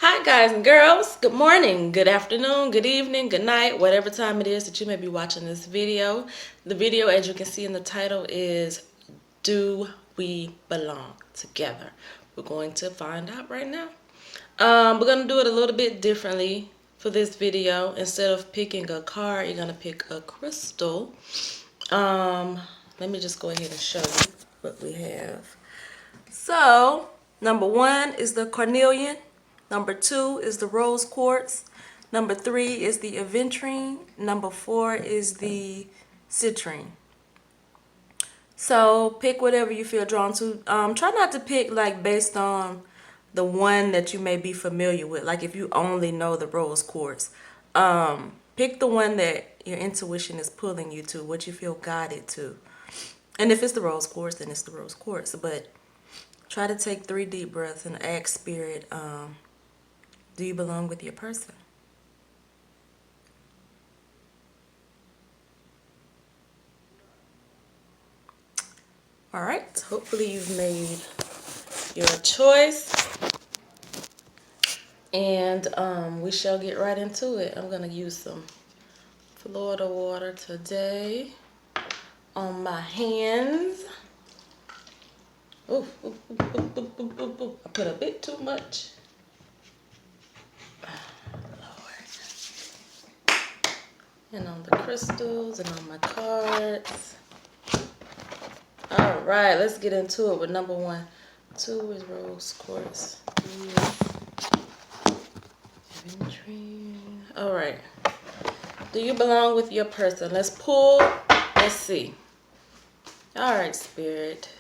Hi guys and girls, good morning, good afternoon, good evening, good night, whatever time it is that you may be watching this video. The video, as you can see in the title, is Do We Belong Together? We're going to find out right now. We're going to do it a little bit differently for this video. Instead of picking a card, you're going to pick a crystal. Let me just go ahead and show you what we have. So, number 1 is the carnelian. Number 2 is the rose quartz. Number 3 is the aventurine. Number 4 is the citrine. So pick whatever you feel drawn to. Try not to pick like based on the one that you may be familiar with. Like if you only know the rose quartz, pick the one that your intuition is pulling you to, what you feel guided to. And if it's the rose quartz, then it's the rose quartz. But try to take 3 deep breaths and ask spirit, do you belong with your person? All right, hopefully you've made your choice. And we shall get right into it. I'm gonna use some Florida water today on my hands. Ooh, ooh, ooh, ooh, ooh, ooh, ooh, ooh. I put a bit too much. Lord. And on the crystals and on my cards. All right, let's get into it with number 1. 2 is rose quartz. 3 is aventurine. All right. Do you belong with your person? Let's pull. Let's see. All right, Spirit.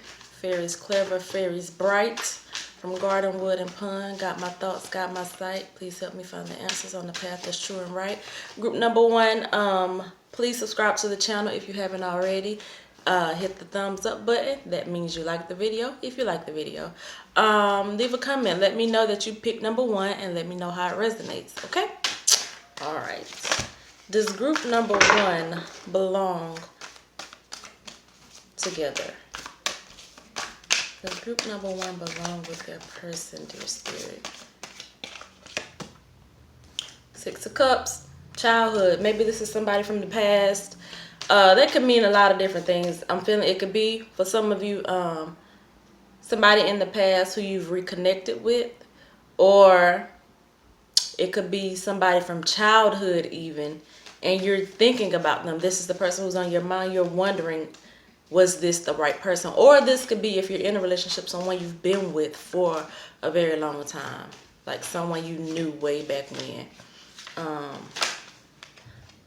Fairies clever, fairies bright. From garden, wood, and pond. Got my thoughts, got my sight. Please help me find the answers on the path that's true and right. Group number 1, please subscribe to the channel if you haven't already. Hit the thumbs up button. That means you like the video. If you like the video, leave a comment. Let me know that you picked number 1 and let me know how it resonates. Okay? All right. Does group number 1 belong together? Does group number 1 belong with their person, dear spirit? 6 of Cups, childhood. Maybe this is somebody from the past. That could mean a lot of different things. I'm feeling it could be, for some of you, somebody in the past who you've reconnected with. Or it could be somebody from childhood even. And you're thinking about them. This is the person who's on your mind. You're wondering, was this the right person? Or this could be, if you're in a relationship, someone you've been with for a very long time. Like someone you knew way back when.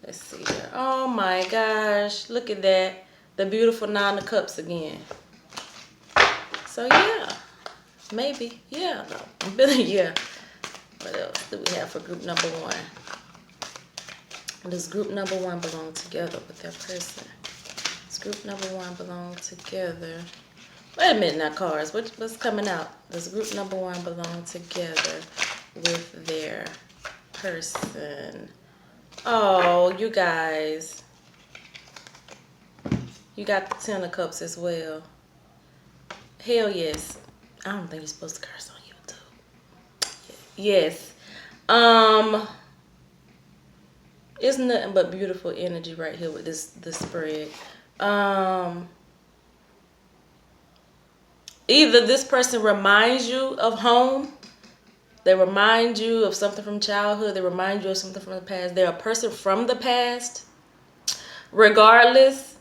Let's see here. Oh my gosh. Look at that. The beautiful 9 of Cups again. So yeah. Maybe. Yeah. No. I'm feeling yeah. What else do we have for group number 1? Does group number 1 belong together with their person? Does group number 1 belong together? Wait a minute now, cards. What's coming out? Does group number 1 belong together with their person? Oh, you guys. You got the 10 of Cups as well. Hell yes. I don't think you're supposed to curse on YouTube. Yes. It's nothing but beautiful energy right here with this spread. Either this person reminds you of home. They remind you of something from childhood. They remind you of something from the past. They're a person from the past. Regardless,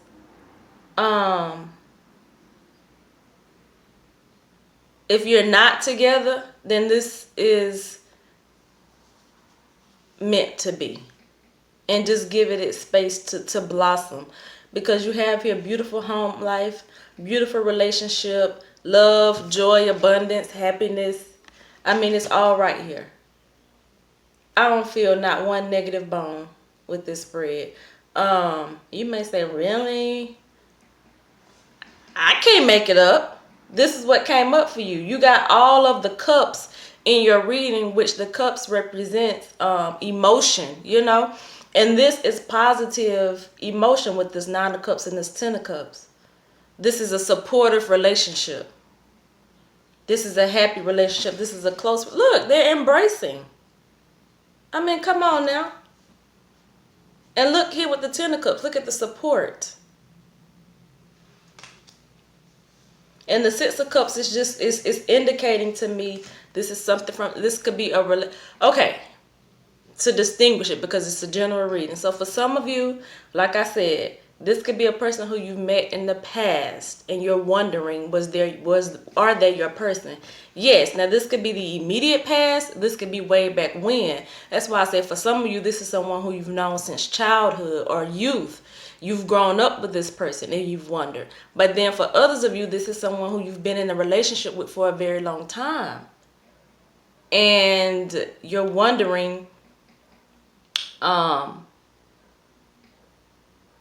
if you're not together, then this is meant to be. And just give it its space to blossom. Because you have here beautiful home life, beautiful relationship, love, joy, abundance, happiness. I mean, it's all right here. I don't feel not one negative bone with this spread. You may say, really? I can't make it up. This is what came up for you. You got all of the cups in your reading, which the cups represents emotion, you know. And this is positive emotion with this 9 of Cups and this 10 of Cups. This is a supportive relationship. This is a happy relationship. This is a close. Look, they're embracing. I mean, come on now. And look here with the Ten of Cups. Look at the support. And the Six of Cups is just is indicating to me this is something from, this could be a okay, to distinguish it, because it's a general reading. So for some of you, like I said, this could be a person who you've met in the past and you're wondering, are they your person? Yes. Now this could be the immediate past. This could be way back when. That's why I say for some of you, this is someone who you've known since childhood or youth. You've grown up with this person and you've wondered. But then for others of you, this is someone who you've been in a relationship with for a very long time. And you're wondering,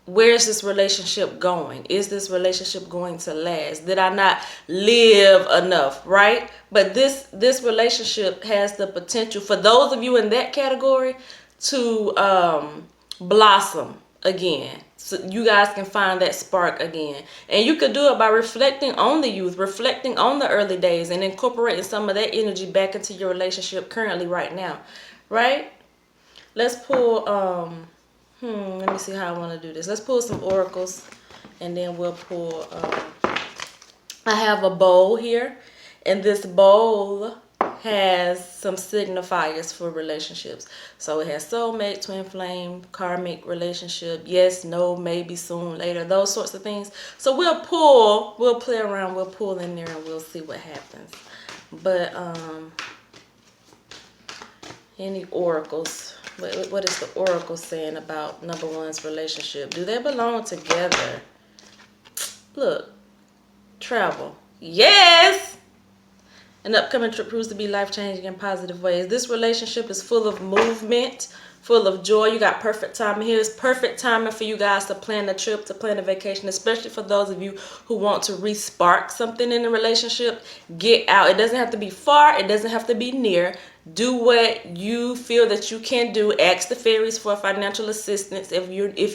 where is this relationship going? Is this relationship going to last? Did I not live enough, right? But this relationship has the potential, for those of you in that category, to blossom again. So you guys can find that spark again. And you could do it by reflecting on the youth, reflecting on the early days, and incorporating some of that energy back into your relationship currently right now, right? Let's pull, let me see how I want to do this. Let's pull some oracles, and then we'll pull, I have a bowl here, and this bowl has some signifiers for relationships. So it has soulmate, twin flame, karmic relationship, yes, no, maybe, soon, later, those sorts of things. So we'll play around, we'll pull in there, and we'll see what happens. But any oracles? What is the oracle saying about number one's relationship? Do they belong together? Look, travel. Yes! An upcoming trip proves to be life-changing in positive ways. This relationship is full of movement, full of joy. You got perfect timing here. It's perfect timing for you guys to plan a trip, to plan a vacation, especially for those of you who want to re-spark something in the relationship. Get out. It doesn't have to be far. It doesn't have to be near. Do what you feel that you can do. Ask the fairies for financial assistance if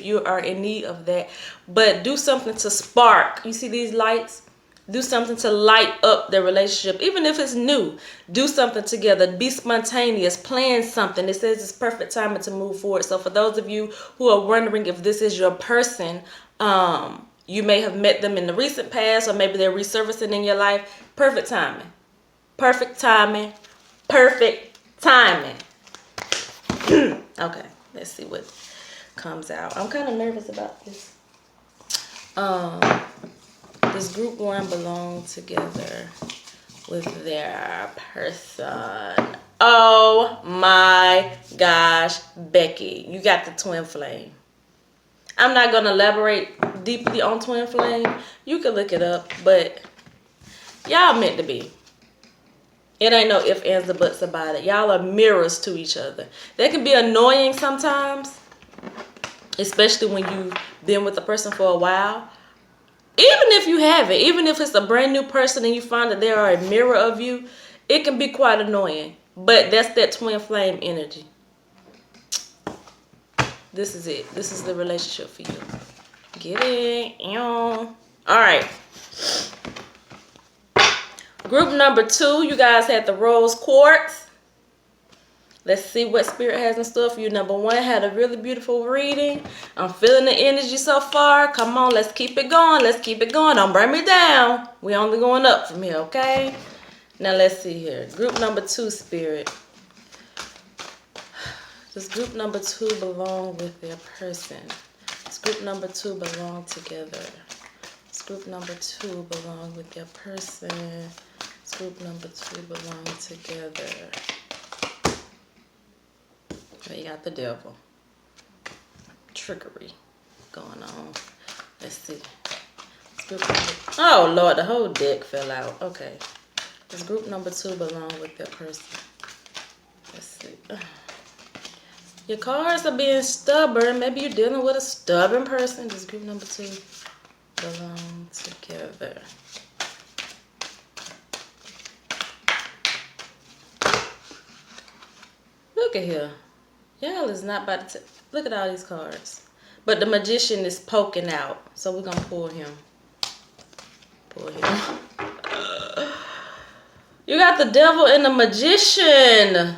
you are in need of that. But do something to spark. You see these lights? Do something to light up the relationship, even if it's new. Do something together. Be spontaneous. Plan something. It says it's perfect timing to move forward. So for those of you who are wondering if this is your person, you may have met them in the recent past, or maybe they're resurfacing in your life. Perfect timing. Perfect timing. Perfect timing. Okay, let's see what comes out. I'm kind of nervous about this. Does group one belong together with their person? Oh my gosh, Becky, you got the twin flame. I'm not going to elaborate deeply on twin flame. You can look it up, but y'all meant to be. It ain't no ifs, ands, or buts about it. Y'all are mirrors to each other. They can be annoying sometimes, especially when you've been with a person for a while. Even if you haven't, even if it's a brand new person and you find that they are a mirror of you, it can be quite annoying. But that's that twin flame energy. This is it. This is the relationship for you. Get it. All right. Group number 2, you guys had the rose quartz. Let's see what Spirit has in store for you. Number 1 had a really beautiful reading. I'm feeling the energy so far. Come on, let's keep it going. Let's keep it going. Don't bring me down. We're only going up from here, okay? Now let's see here. Group number 2, Spirit. Does group number 2 belong with their person? Does group number 2 belong together? Does group number 2 belong with their person? Does group number 2 belong together? You got the devil. Trickery going on. Let's see. Oh, Lord, the whole deck fell out. Okay. Does group number 2 belong with their person? Let's see. Your cards are being stubborn. Maybe you're dealing with a stubborn person. Does group number 2 belong together? Look at here. Y'all is not about to look at all these cards. But the magician is poking out. So we're going to pull him. Pull him. You got the Devil and the Magician.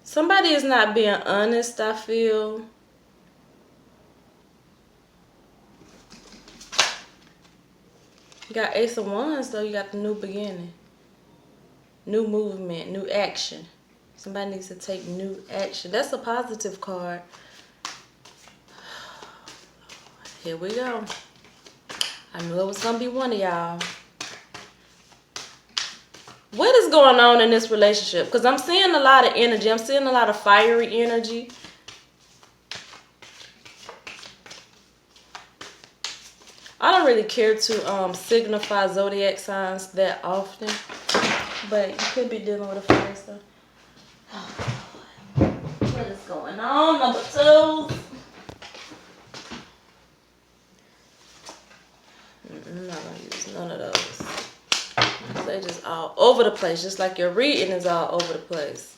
Somebody is not being honest, I feel. You got Ace of Wands, though. You got the new beginning. New movement, new action. Somebody needs to take new action. That's a positive card. Here we go. I knew it was going to be one of y'all. What is going on in this relationship? Because I'm seeing a lot of energy. I'm seeing a lot of fiery energy. I don't really care to signify zodiac signs that often. But you could be dealing with a fire stuff. What is going on? Number 2. I'm not going to use none of those. They're just all over the place. Just like your reading is all over the place.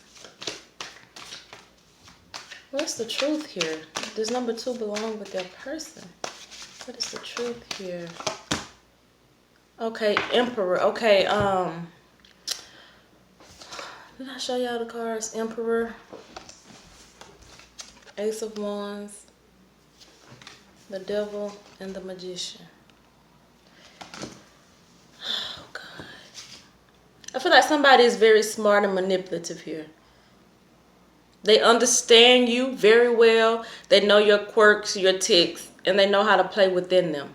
What's the truth here? Does number 2 belong with their person? What is the truth here? Okay, Emperor. Okay, did I show y'all the cards? Emperor, Ace of Wands, the Devil, and the Magician. Oh, God. I feel like somebody is very smart and manipulative here. They understand you very well. They know your quirks, your tics, and they know how to play within them.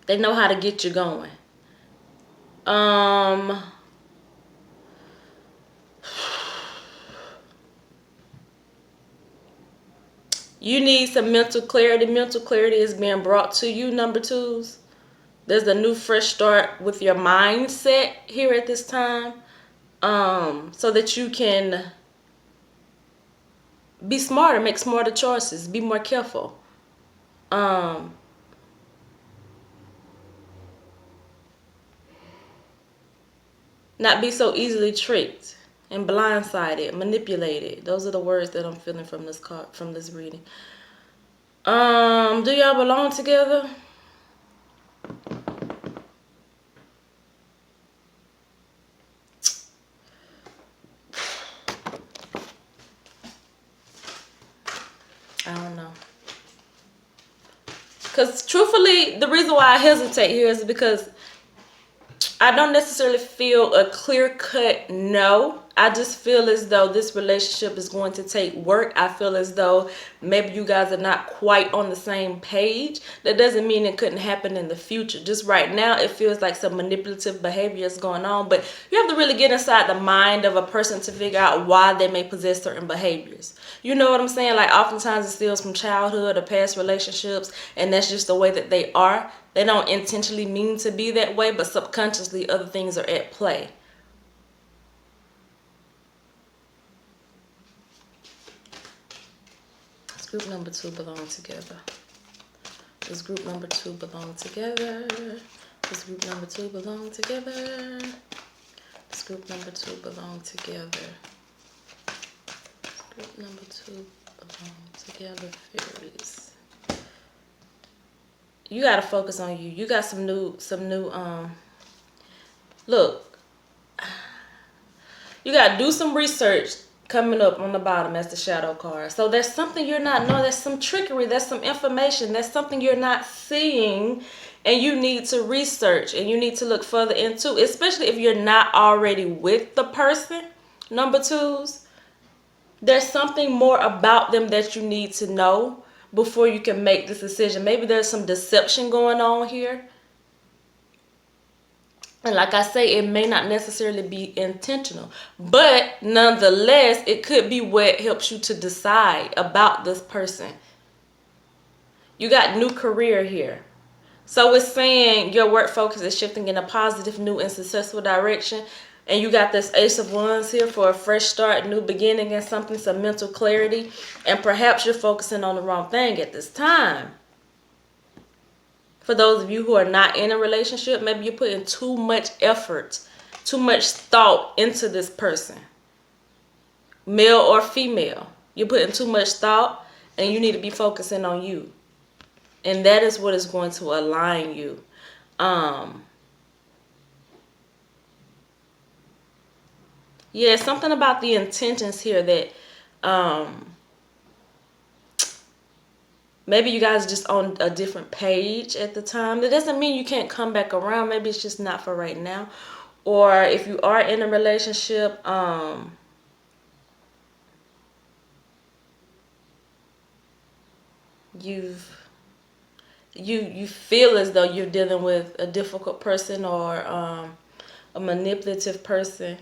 They know how to get you going. You need some mental clarity. Mental clarity is being brought to you, number 2s. There's a new fresh start with your mindset here at this time. So that you can be smarter, make smarter choices, be more careful. Not be so easily tricked and blindsided, manipulated. Those are the words that I'm feeling from this card, from this reading. Do y'all belong together? I don't know. Because truthfully, the reason why I hesitate here is because I don't necessarily feel a clear-cut no. I just feel as though this relationship is going to take work. I feel as though maybe you guys are not quite on the same page. That doesn't mean it couldn't happen in the future. Just right now, it feels like some manipulative behavior is going on. But you have to really get inside the mind of a person to figure out why they may possess certain behaviors. You know what I'm saying? Like oftentimes it steals from childhood or past relationships. And that's just the way that they are. They don't intentionally mean to be that way, but subconsciously other things are at play. This group number 2 belong together. This group number 2 belong together. This group number 2 belong together. This group number 2 belong together. This group number 2 belong together, Faeries. You got to focus on you. You got some new, look, you got to do some research coming up on the bottom as the shadow card. So there's something you're not knowing. There's some trickery. There's some information. There's something you're not seeing and you need to research and you need to look further into, especially if you're not already with the person, number 2s. There's something more about them that you need to know before you can make this decision. Maybe there's some deception going on here. And like I say, it may not necessarily be intentional. But nonetheless, it could be what helps you to decide about this person. You got new career here. So it's saying your work focus is shifting in a positive, new, and successful direction. And you got this Ace of Wands here for a fresh start, new beginning and something, some mental clarity. And perhaps you're focusing on the wrong thing at this time. For those of you who are not in a relationship, maybe you're putting too much effort, too much thought into this person. Male or female. You're putting too much thought and you need to be focusing on you. And that is what is going to align you. Yeah, something about the intentions here that maybe you guys just on a different page at the time. That doesn't mean you can't come back around. Maybe it's just not for right now. Or if you are in a relationship, you feel as though you're dealing with a difficult person or a manipulative person.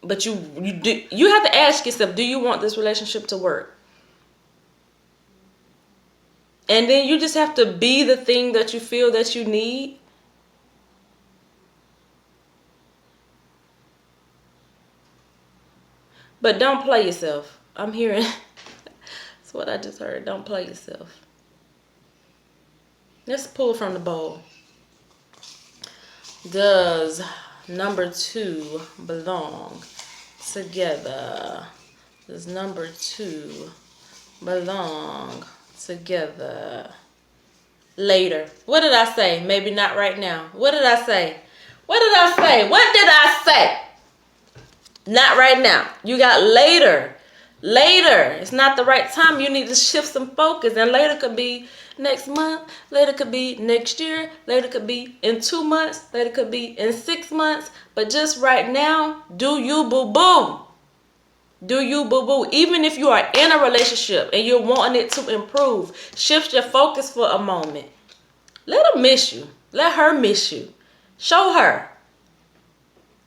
But you have to ask yourself, do you want this relationship to work? And then you just have to be the thing that you feel that you need. But don't play yourself. I'm hearing that's what I just heard. Don't play yourself. Let's pull from the bowl. Does number 2 belong together? Does number 2 belong together later? What did I say? Maybe not right now. What did I say? What did I say? What did I say? Not right now. You got later. Later. It's not the right time. You need to shift some focus. And later could be next month. Later could be next year. Later could be in 2 months. Later could be in 6 months. But just right now, do you boo-boo. Do you boo-boo. Even if you are in a relationship and you're wanting it to improve, shift your focus for a moment. Let her miss you. Let her miss you. Show her.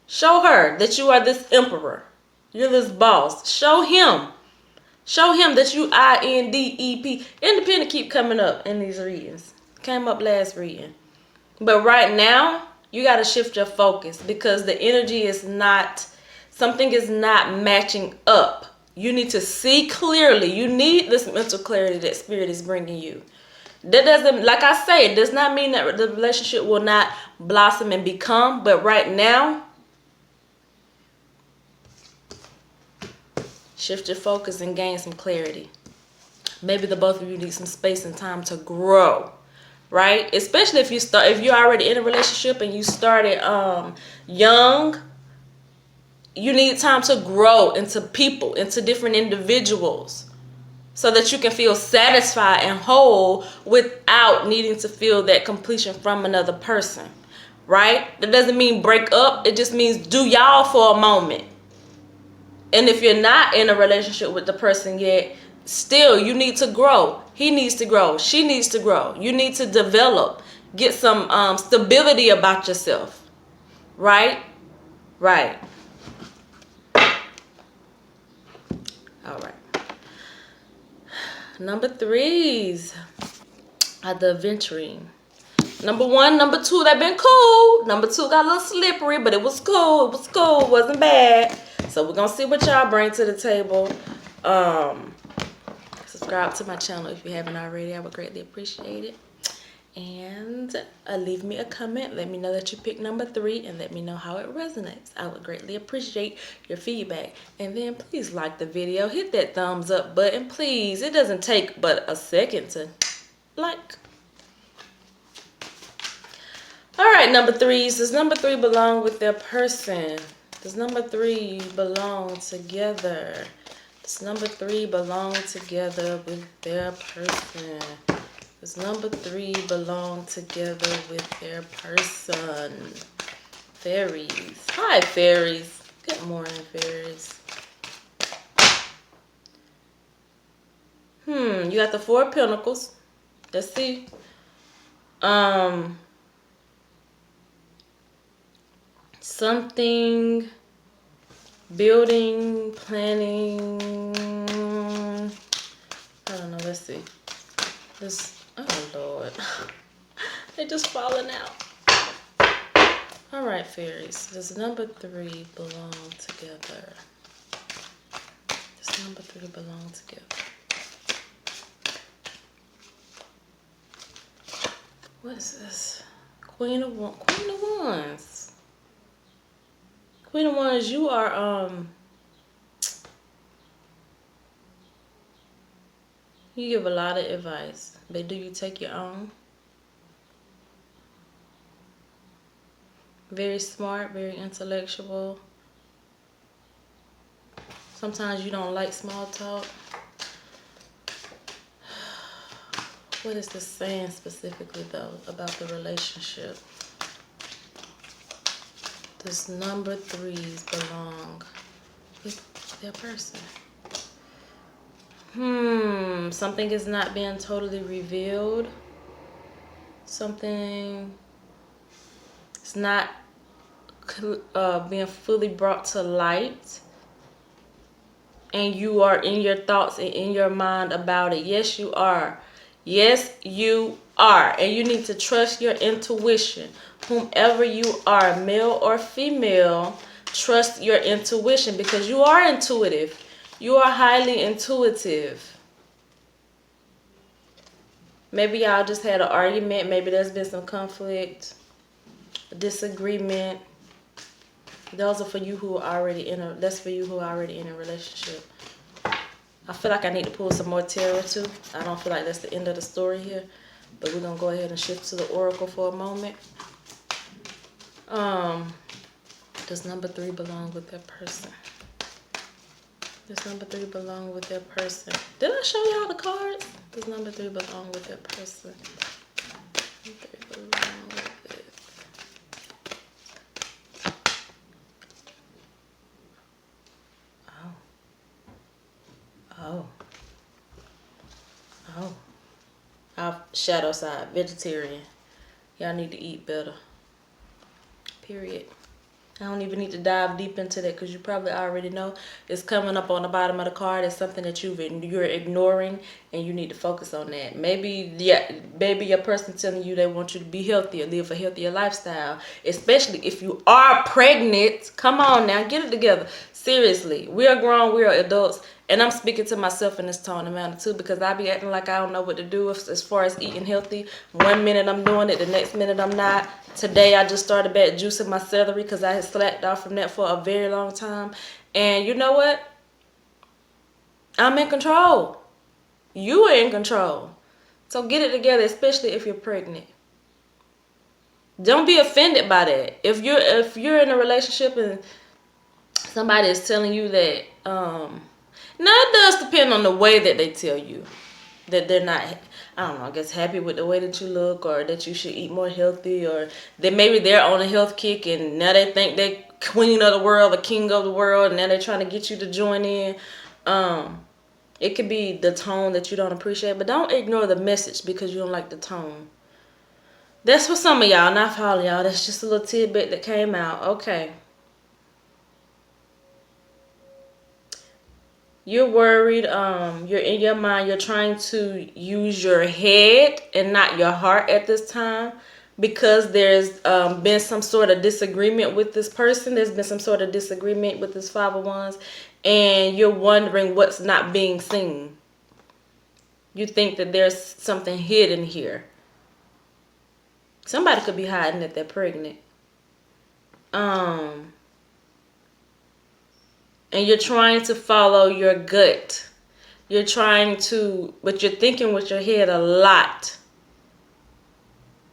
Show her that you are this emperor. You're this boss. Show him. Show him that you INDEP. Independent keep coming up in these readings. Came up last reading. But right now, you got to shift your focus because the energy is not, something is not matching up. You need to see clearly. You need this mental clarity that spirit is bringing you. That doesn't, like I say, it does not mean that the relationship will not blossom and become. But right now, shift your focus and gain some clarity. Maybe the both of you need some space and time to grow, right? Especially if you're already in a relationship and you started young, you need time to grow into people, into different individuals, so that you can feel satisfied and whole without needing to feel that completion from another person, right? That doesn't mean break up. It just means do y'all for a moment. And if you're not in a relationship with the person yet, still you need to grow. He needs to grow. She needs to grow. You need to develop. Get some stability about yourself. Right? Right. All right. Number 3s are the adventuring. Number 1, number 2, they've been cool. Number 2 got a little slippery, but it was cool. It was cool. It wasn't bad. So we're going to see what y'all bring to the table. Subscribe to my channel if you haven't already. I would greatly appreciate it. And leave me a comment. Let me know that you picked number 3 and let me know how it resonates. I would greatly appreciate your feedback. And then please like the video. Hit that thumbs up button, please. It doesn't take but a second to like. All right, number 3s. Does number 3 belong with their person? Does number 3 belong together? Does number 3 belong together with their person? Does number 3 belong together with their person? Fairies. Hi, fairies. Good morning, fairies. You got the 4 of Pentacles. Let's see. Something, building, planning. I don't know. Let's see. This. Oh Lord, they're just falling out. All right, fairies. Does number 3 belong together? Does number 3 belong together? What is this? Queen of Wands. Queen of Wands, you are, you give a lot of advice, but do you take your own? Very smart, very intellectual. Sometimes you don't like small talk. What is this saying specifically, though, about the relationship? Does number 3s belong with their person? Something is not being totally revealed. Something is not being fully brought to light. And you are in your thoughts and in your mind about it. Yes, you are. Yes, you are. And you need to trust your intuition. Whomever you are, male or female, trust your intuition because you are intuitive. You are highly intuitive. Maybe y'all just had an argument. Maybe there's been some conflict, disagreement. Those are for you who are already in a. That's for you who are already in a relationship. I feel like I need to pull some more tarot too. I don't feel like that's the end of the story here, but we're gonna go ahead and shift to the oracle for a moment. Does number 3 belong with that person? Does number 3 belong with that person? Did I show y'all the cards? Does number 3 belong with that person? Number 3 belong with it. Our shadow side, vegetarian. Y'all need to eat better. Period. I don't even need to dive deep into that because you probably already know it's coming up on the bottom of the card. It's something that you're ignoring and you need to focus on that. Maybe your person telling you they want you to be healthier, live a healthier lifestyle, especially if you are pregnant. Come on now, get it together. Seriously, we are grown, we are adults, and I'm speaking to myself in this tone and manner too because I be acting like I don't know what to do as far as eating healthy. One minute I'm doing it, the next minute I'm not. Today I just started back juicing my celery because I had slacked off from that for a very long time. And you know what? I'm in control. You are in control. So get it together, especially if you're pregnant. Don't be offended by that. If you're in a relationship and somebody is telling you that, now it does depend on the way that they tell you that they're not, I don't know, I guess happy with the way that you look or that you should eat more healthy or that maybe they're on a health kick and now they think they're queen of the world, the king of the world, and now they're trying to get you to join in. It could be the tone that you don't appreciate, but don't ignore the message because you don't like the tone. That's for some of y'all, not for all of y'all. That's just a little tidbit that came out. Okay. You're worried, you're in your mind, you're trying to use your head and not your heart at this time because there's been some sort of disagreement with this person. There's been some sort of disagreement with this 5 of Wands and you're wondering what's not being seen. You think that there's something hidden here. Somebody could be hiding that they're pregnant. And you're trying to follow your gut. You're trying to, but you're thinking with your head a lot.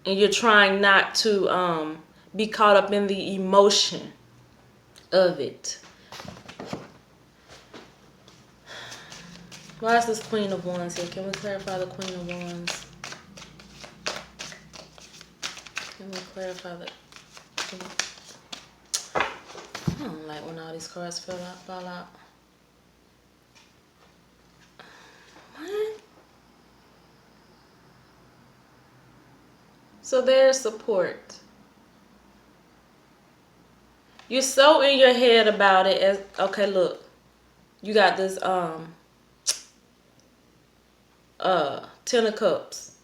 And you're trying not to be caught up in the emotion of it. Why is this Queen of Wands here? Can we clarify the Queen of Wands? Can we clarify the... I don't like when all these cards fall out. What? So there's support. You're so in your head about it as, okay, look. You got this 10 of Cups.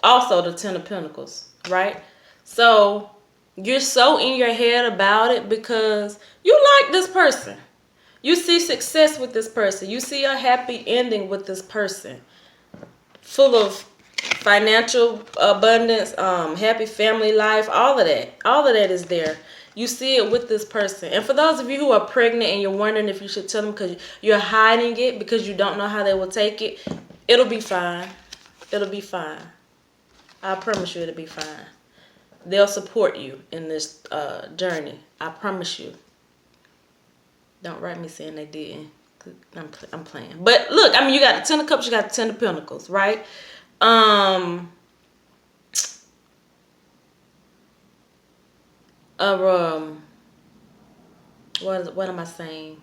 Also the 10 of Pentacles, right? So you're so in your head about it because you like this person. You see success with this person. You see a happy ending with this person. Full of financial abundance, happy family life, all of that. All of that is there. You see it with this person. And for those of you who are pregnant and you're wondering if you should tell them because you're hiding it because you don't know how they will take it, it'll be fine. It'll be fine. I promise you it'll be fine. They'll support you in this journey. I promise you. Don't write me saying they didn't. I'm playing. But look, I mean, you got the Ten of Cups, you got the Ten of Pentacles, right? What am I saying?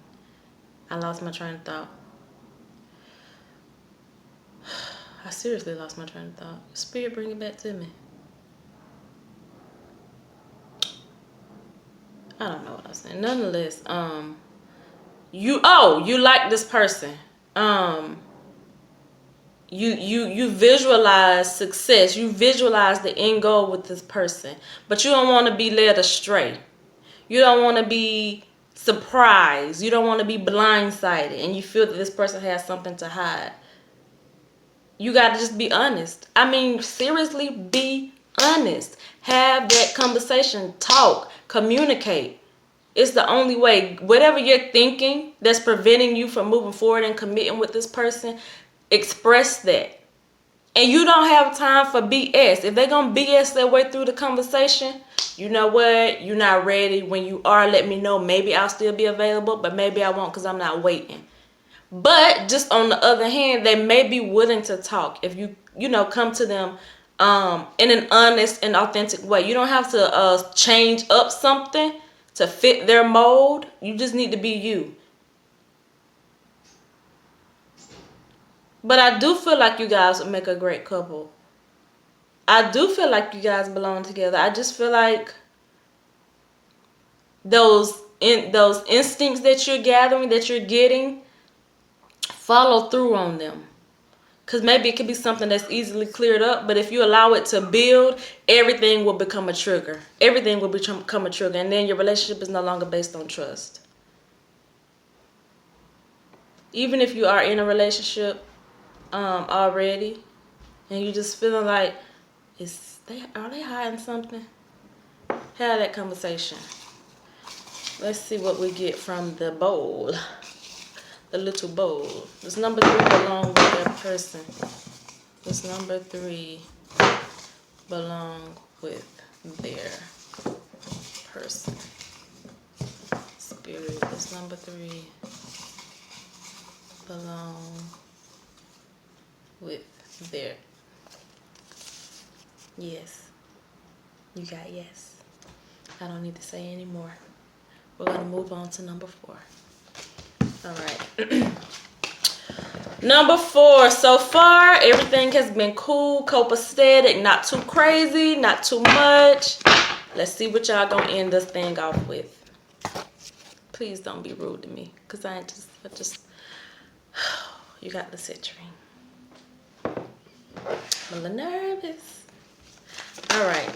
I lost my train of thought. I seriously lost my train of thought. Spirit, bring it back to me. I don't know what I was saying. Nonetheless, you like this person. You visualize success. You visualize the end goal with this person, but you don't want to be led astray. You don't want to be surprised. You don't want to be blindsided, and you feel that this person has something to hide. You got to just be honest. I mean, seriously, be honest. Have that conversation. Talk. Communicate. It's the only way. Whatever you're thinking that's preventing you from moving forward and committing with this person, express that. And you don't have time for BS. If they're going to BS their way through the conversation, you know what? You're not ready. When you are, let me know. Maybe I'll still be available, but maybe I won't because I'm not waiting. But just on the other hand, they may be willing to talk if you come to them in an honest and authentic way. You don't have to change up something to fit their mold. You just need to be you. But I do feel like you guys would make a great couple. I do feel like you guys belong together. I just feel like those instincts that you're gathering, that you're getting, follow through on them. Because maybe it could be something that's easily cleared up, but if you allow it to build, everything will become a trigger. Everything will become a trigger, and then your relationship is no longer based on trust. Even if you are in a relationship already, and you just feeling like, are they hiding something? Have that conversation. Let's see what we get from the bowl. The little bowl. Does number 3 belong with that person? Does number 3 belong with their person? Spirit. Does number 3 belong with their? Yes. You got yes. I don't need to say any more. We're going to move on to number 4. All right. Number 4. So far, everything has been cool, copacetic, not too crazy, not too much. Let's see what y'all going to end this thing off with. Please don't be rude to me, because I just, you got the citrine. I'm a little nervous. All right.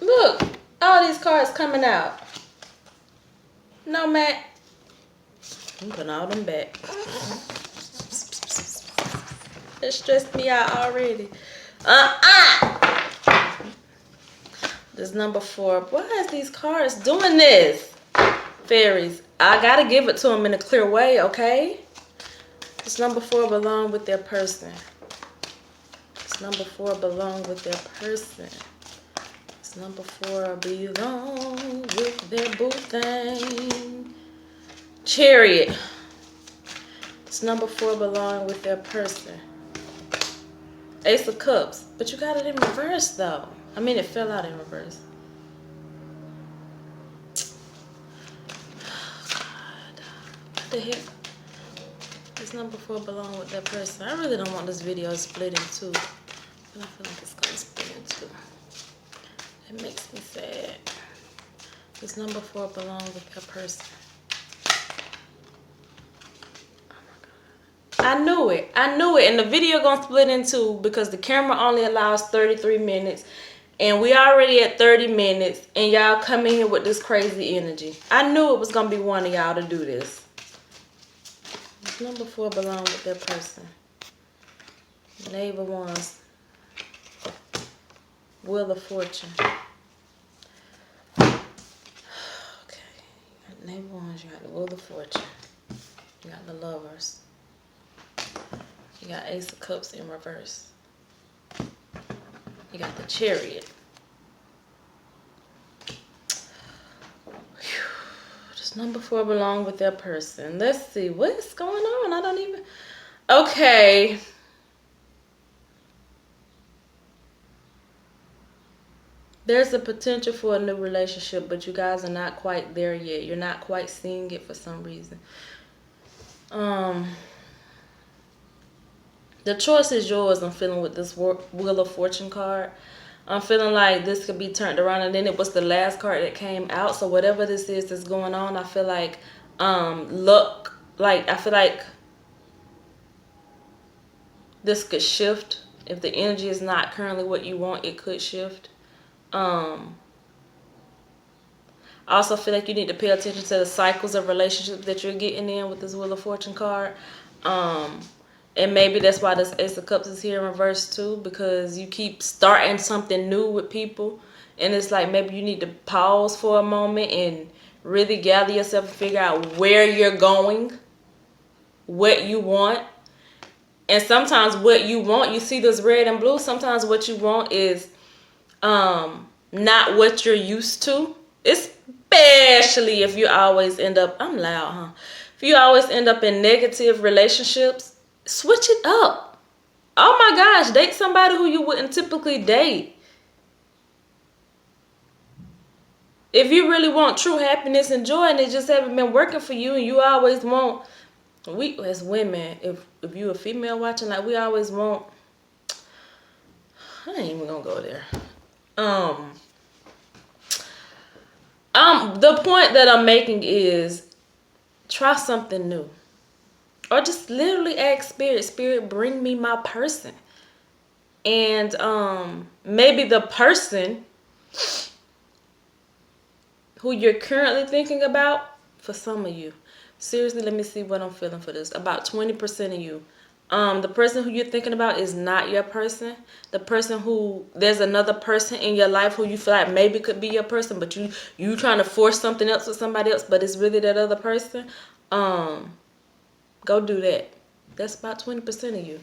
Look, all these cards coming out. No, Matt. I'm putting all them back. It stressed me out already. This number 4. Why is these cards doing this? Fairies. I gotta give it to them in a clear way, okay? This number 4 belong with their person. This number 4 belong with their person. This number 4 belong with their boo thing. Chariot. This number 4 belong with their person. Ace of Cups. But you got it in reverse, though. I mean, it fell out in reverse. God. What the heck? This number 4 belong with that person. I really don't want this video split in 2. But I feel like it's going to split in 2. It makes me sad. This number 4 belong with that person. I knew it. And the video gonna split in 2 because the camera only allows 33 minutes. And we already at 30 minutes. And y'all come in here with this crazy energy. I knew it was gonna be one of y'all to do this. This number 4 belong with that person. Knave of Wands. Wheel of Fortune. Okay. You got Knave of Wands. You got the Wheel of Fortune. You got the Lovers. You got Ace of Cups in reverse. You got the Chariot. Whew. This Number 4 belong with their person. Let's see. What's going on? I don't even... Okay. There's a potential for a new relationship, but you guys are not quite there yet. You're not quite seeing it for some reason. The choice is yours. I'm feeling with this Wheel of Fortune card. I'm feeling like this could be turned around, and then it was the last card that came out. So whatever this is that's going on, I feel like luck. Like, I feel like this could shift. If the energy is not currently what you want, it could shift. I also feel like you need to pay attention to the cycles of relationships that you're getting in with this Wheel of Fortune card. And maybe that's why this Ace of Cups is here in reverse too, because you keep starting something new with people. And it's like maybe you need to pause for a moment and really gather yourself and figure out where you're going, what you want. And sometimes what you want, you see this red and blue, sometimes what you want is not what you're used to. Especially if you always end up, I'm loud, huh? If you always end up in negative relationships, switch it up. Oh my gosh, date somebody who you wouldn't typically date. If you really want true happiness and joy and it just haven't been working for you, and you always want, we as women, if you a female watching, like we always want, I ain't even gonna go there. The point that I'm making is try something new. Or just literally ask Spirit, bring me my person. And maybe the person who you're currently thinking about, for some of you, seriously, let me see what I'm feeling for this. About 20% of you. The person who you're thinking about is not your person. The person who, there's another person in your life who you feel like maybe could be your person, but you trying to force something else with somebody else, but it's really that other person. Go do that. That's about 20% of you.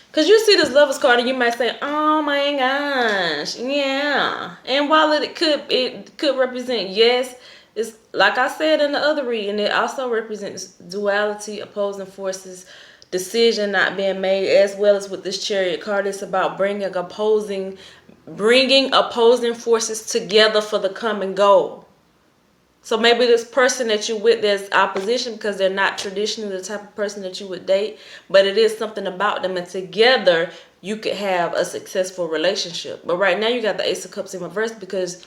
Because you see this Lovers card and you might say, oh my gosh, yeah. And while it could represent yes, it's like I said in the other reading, it also represents duality, opposing forces, decision not being made, as well as with this Chariot card. It's about bringing opposing forces together for the common goal. So maybe this person that you're with, there's opposition because they're not traditionally the type of person that you would date, but it is something about them, and together you could have a successful relationship. But right now you got the Ace of Cups in reverse because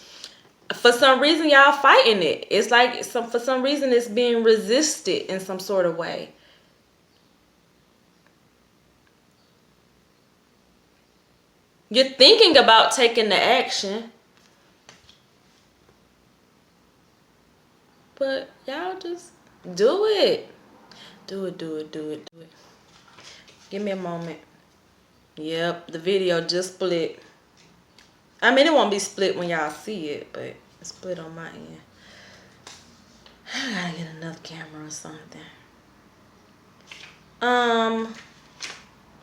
for some reason y'all fighting it. It's like for some reason it's being resisted in some sort of way. You're thinking about taking the action, but y'all just do it. Do it. Give me a moment. Yep, the video just split. I mean, it won't be split when y'all see it, but it's split on my end. I gotta get another camera or something.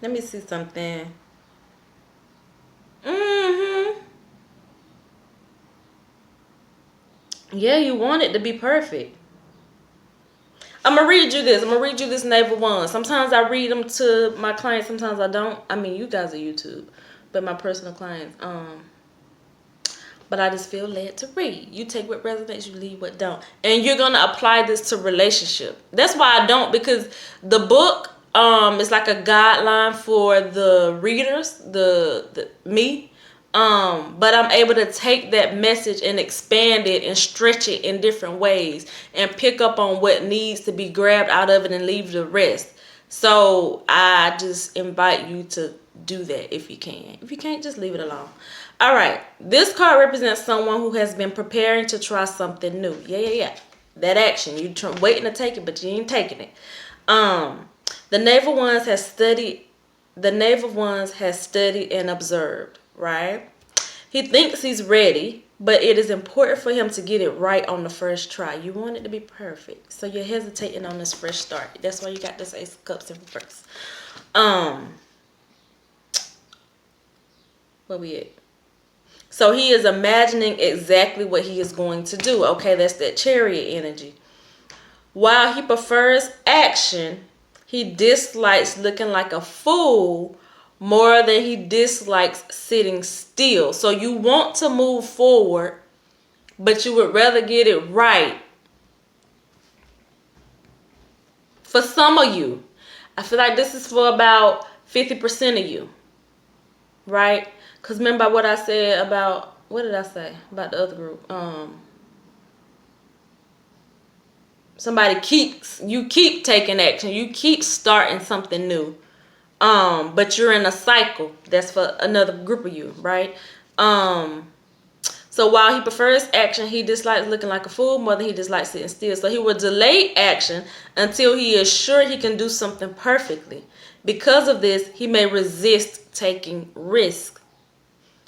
Let me see something. Yeah, you want it to be perfect. I'm gonna read you this. I'm gonna read you this Naval One. Sometimes I read them to my clients, sometimes I don't. I mean, you guys are YouTube, but my personal clients, but I just feel led to read. You take what resonates, you leave what don't. And you're gonna apply this to relationship. That's why I don't, because the book is like a guideline for the readers, the me. But I'm able to take that message and expand it and stretch it in different ways and pick up on what needs to be grabbed out of it and leave the rest. So I just invite you to do that if you can. If you can't, just leave it alone. All right. This card represents someone who has been preparing to try something new. Yeah. That action. You're waiting to take it, but you ain't taking it. The Knave of Wands has studied. The Knave of Wands has studied and observed. Right? He thinks he's ready, but it is important for him to get it right on the first try. You want it to be perfect. So you're hesitating on this fresh start. That's why you got this Ace of Cups in reverse. Where we at? So he is imagining exactly what he is going to do. Okay, that's that Chariot energy. While he prefers action, he dislikes looking like a fool more than he dislikes sitting still. So you want to move forward, but you would rather get it right. For some of you, I feel like this is for about 50% of you, right? Because remember what I said about, what did I say about the other group? You keep taking action. You keep starting something new. But you're in a cycle. That's for another group of you, right? So while he prefers action, he dislikes looking like a fool more than he dislikes sitting still. So he will delay action until he is sure he can do something perfectly. Because of this, he may resist taking risk.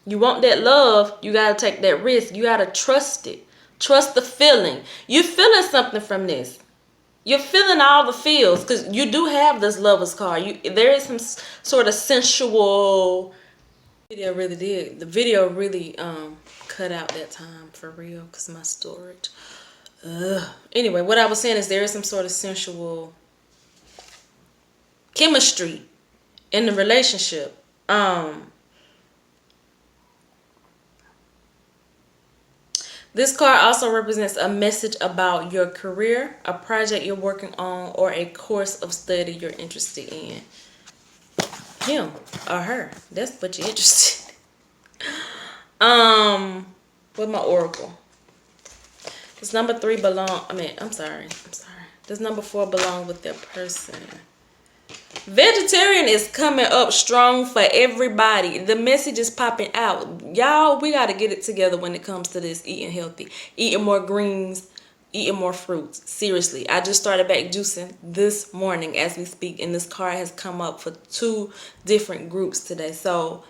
You want that love, you got to take that risk. You got to trust it. Trust the feeling. You're feeling something from this. You're feeling all the feels because you do have this lover's card. There is some sort of sensual. The video really cut out that time for real because my storage. Anyway, what I was saying is there is some sort of sensual chemistry in the relationship. This card also represents a message about your career, a project you're working on, or a course of study you're interested in. Him or her. That's what you're interested in. With my oracle. Does number 3 belong? I'm sorry. Does number 4 belong with their person? Vegetarian is coming up strong for everybody. The message is popping out. Y'all, we got to get it together when it comes to this eating healthy. Eating more greens, eating more fruits. Seriously, I just started back juicing this morning as we speak, and this card has come up for 2 different groups today. So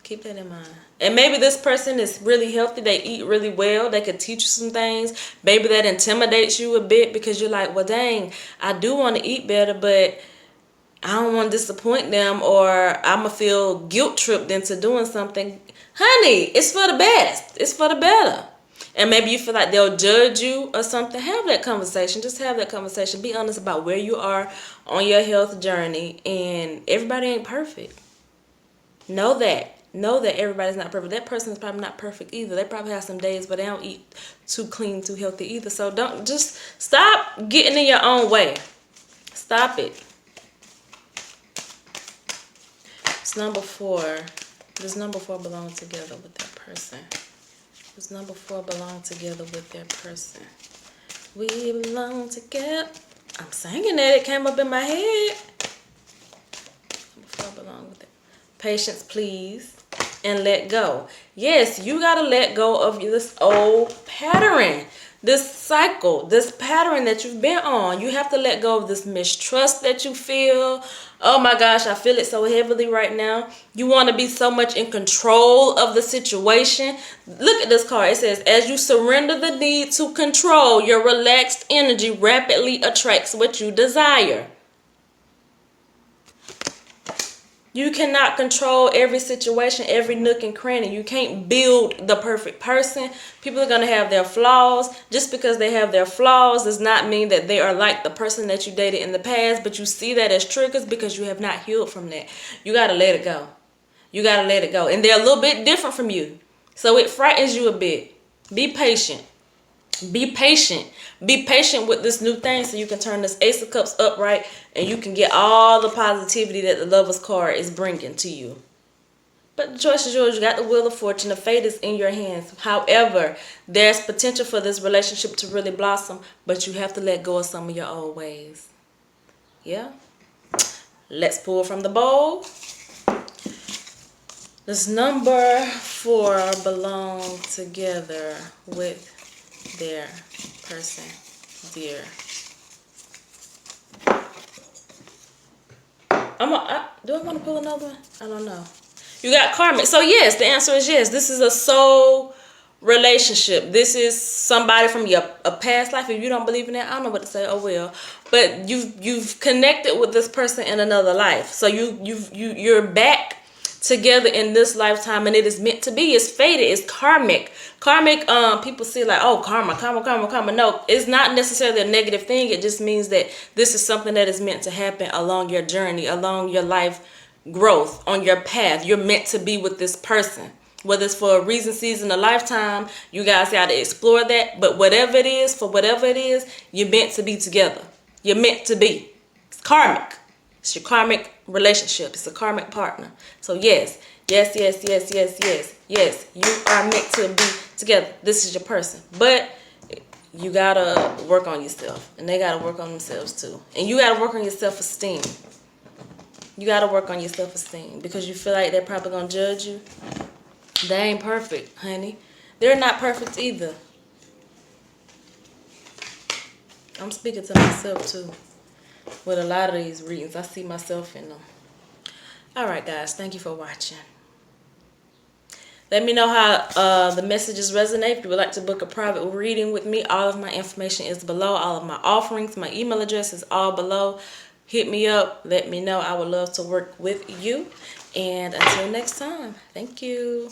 keep that in mind. And maybe this person is really healthy. They eat really well. They could teach you some things. Maybe that intimidates you a bit because you're like, well, dang, I do want to eat better, but I don't want to disappoint them, or I'm going to feel guilt tripped into doing something. Honey, it's for the best. It's for the better. And maybe you feel like they'll judge you or something. Have that conversation. Just have that conversation. Be honest about where you are on your health journey. And everybody ain't perfect. Know that. Know that everybody's not perfect. That person is probably not perfect either. They probably have some days where they don't eat too clean, too healthy either. So don't, just stop getting in your own way. Stop it. It's number 4. Does number 4 belong together with that person? Does number 4 belong together with their person? We belong together. I'm singing that. It came up in my head. Number 4 belong with it. Patience, please. And let go. Yes, you got to let go of this old pattern, this cycle, this pattern that you've been on. You have to let go of this mistrust that you feel. Oh my gosh, I feel it so heavily right now. You want to be so much in control of the situation. Look at this card. It says, as you surrender the need to control, your relaxed energy rapidly attracts what you desire. You cannot control every situation, every nook and cranny. You can't build the perfect person. People are going to have their flaws. Just because they have their flaws does not mean that they are like the person that you dated in the past, but you see that as triggers because you have not healed from that. You got to let it go. You got to let it go. And they're a little bit different from you. So it frightens you a bit. Be patient. Be patient. Be patient with this new thing so you can turn this Ace of Cups upright and you can get all the positivity that the Lover's card is bringing to you. But the choice is yours. You got the Wheel of Fortune. The fate is in your hands. However, there's potential for this relationship to really blossom, but you have to let go of some of your old ways. Yeah? Let's pull from the bowl. Does number 4 belong together with their person, dear? Do I want to pull another one? I don't know. You got karmic. So yes, the answer is yes. This is a soul relationship. This is somebody from a past life. If you don't believe in that, I don't know what to say. Oh well. But you've connected with this person in another life. So you're back together in this lifetime, and it is meant to be. It's fated. It's karmic. Karmic, people see like, oh, karma. No, it's not necessarily a negative thing. It just means that this is something that is meant to happen along your journey, along your life growth, on your path. You're meant to be with this person. Whether it's for a reason, season, a lifetime, you guys got to explore that. But whatever it is, for whatever it is, you're meant to be together. You're meant to be. It's karmic. It's your karmic relationship. It's a karmic partner. So yes, you are meant to be together. This is your person. But you got to work on yourself. And they got to work on themselves too. And you got to work on your self-esteem. You got to work on your self-esteem. Because you feel like they're probably going to judge you. They ain't perfect, honey. They're not perfect either. I'm speaking to myself too. With a lot of these readings, I see myself in them. Alright guys, thank you for watching. Let me know how the messages resonate. If you would like to book a private reading with me, all of my information is below. All of my offerings, my email address is all below. Hit me up. Let me know. I would love to work with you. And until next time, thank you.